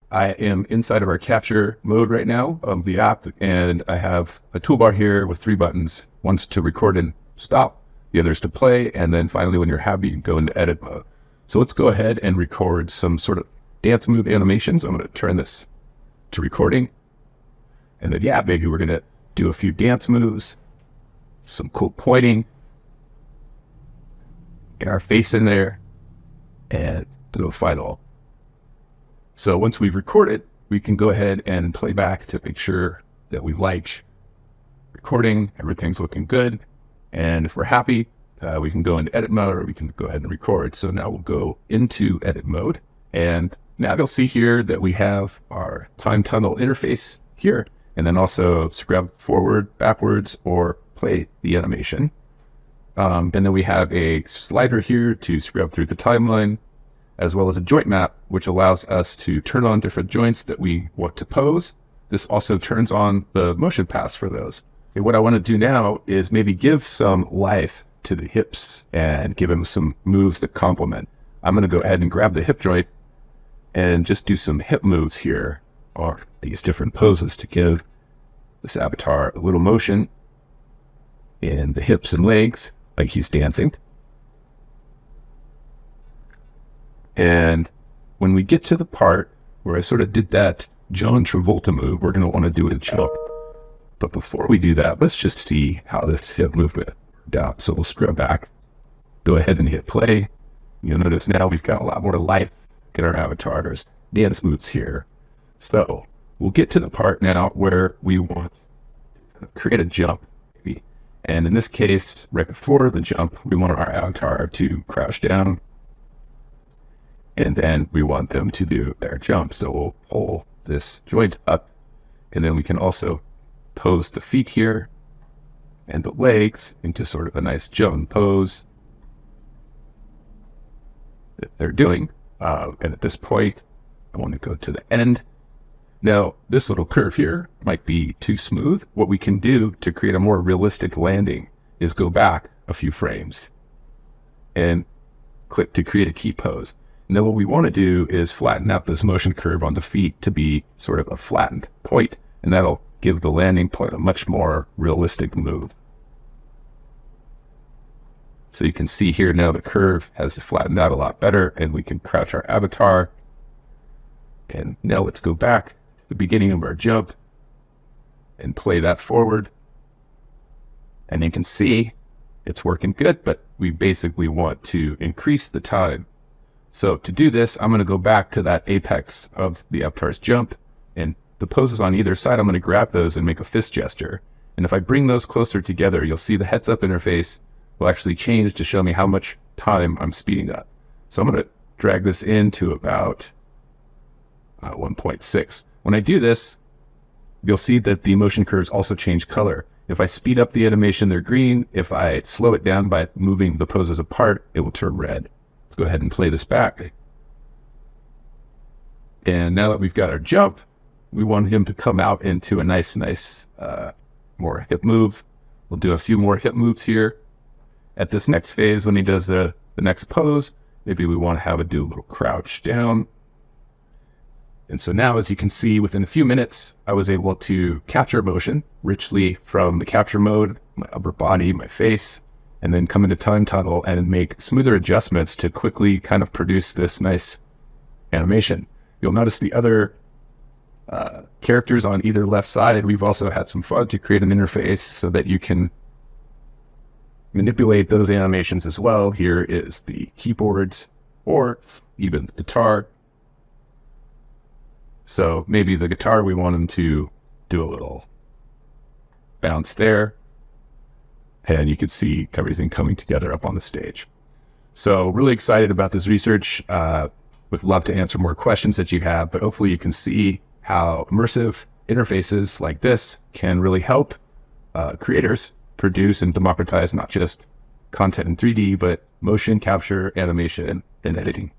I am inside of our capture mode right now of the app, and I have a toolbar here with 3 buttons. One's to record and stop, the other's to play, and then finally when you're happy, you can go into edit mode. So let's go ahead and record some sort of dance move animations. I'm going to turn this to recording, and then maybe we're going to do a few dance moves, some cool pointing, get our face in there, and do a final. So once we've recorded, we can go ahead and play back to make sure that we like recording, everything's looking good. And if we're happy, we can go into edit mode, or we can go ahead and record. So now we'll go into edit mode. And now you'll see here that we have our TimeTunnel interface here, and then also scrub forward, backwards, or play the animation. And then we have a slider here to scrub through the timeline, as well as a joint map, which allows us to turn on different joints that we want to pose. This also turns on the motion paths for those. Okay, what I want to do now is maybe give some life to the hips and give them some moves that complement. I'm going to go ahead and grab the hip joint and just do some hip moves here, or these different poses to give this avatar a little motion in the hips and legs, like he's dancing. And when we get to the part where I sort of did that John Travolta move, we're going to want to do a jump. But before we do that, let's just see how this hip movement worked out. So we'll scrub back, go ahead and hit play. You'll notice now we've got a lot more life in our avatars, dance moves here. So we'll get to the part now where we want to create a jump. Maybe. And in this case, right before the jump, we want our avatar to crouch down. And then we want them to do their jump. So we'll pull this joint up, and then we can also pose the feet here and the legs into sort of a nice jump pose that they're doing. And at this point, I want to go to the end. Now, this little curve here might be too smooth. What we can do to create a more realistic landing is go back a few frames and click to create a key pose. Now what we want to do is flatten out this motion curve on the feet to be sort of a flattened point, and that'll give the landing point a much more realistic move. So you can see here now the curve has flattened out a lot better, and we can crouch our avatar. And now let's go back to the beginning of our jump and play that forward. And you can see it's working good, but we basically want to increase the time. So to do this, I'm going to go back to that apex of the avatar's jump, and the poses on either side, I'm going to grab those and make a fist gesture. And if I bring those closer together, you'll see the heads up interface will actually change to show me how much time I'm speeding up. So I'm going to drag this into about 1.6. When I do this, you'll see that the motion curves also change color. If I speed up the animation, they're green. If I slow it down by moving the poses apart, it will turn red. Go ahead and play this back. And now that we've got our jump, we want him to come out into a nice more hip move. We'll do a few more hip moves here. At this next phase, when he does the next pose, maybe we want to have it do a little crouch down. And so now, as you can see, within a few minutes, I was able to capture motion richly from the capture mode, my upper body, my face, and then come into TimeTunnel and make smoother adjustments to quickly kind of produce this nice animation. You'll notice the other characters on either left side. We've also had some fun to create an interface so that you can manipulate those animations as well. Here is the keyboards or even the guitar. So maybe the guitar, we want them to do a little bounce there. And you can see everything coming together up on the stage. So really excited about this research. Would love to answer more questions that you have, but hopefully you can see how immersive interfaces like this can really help creators produce and democratize not just content in 3D, but motion capture, animation, and editing.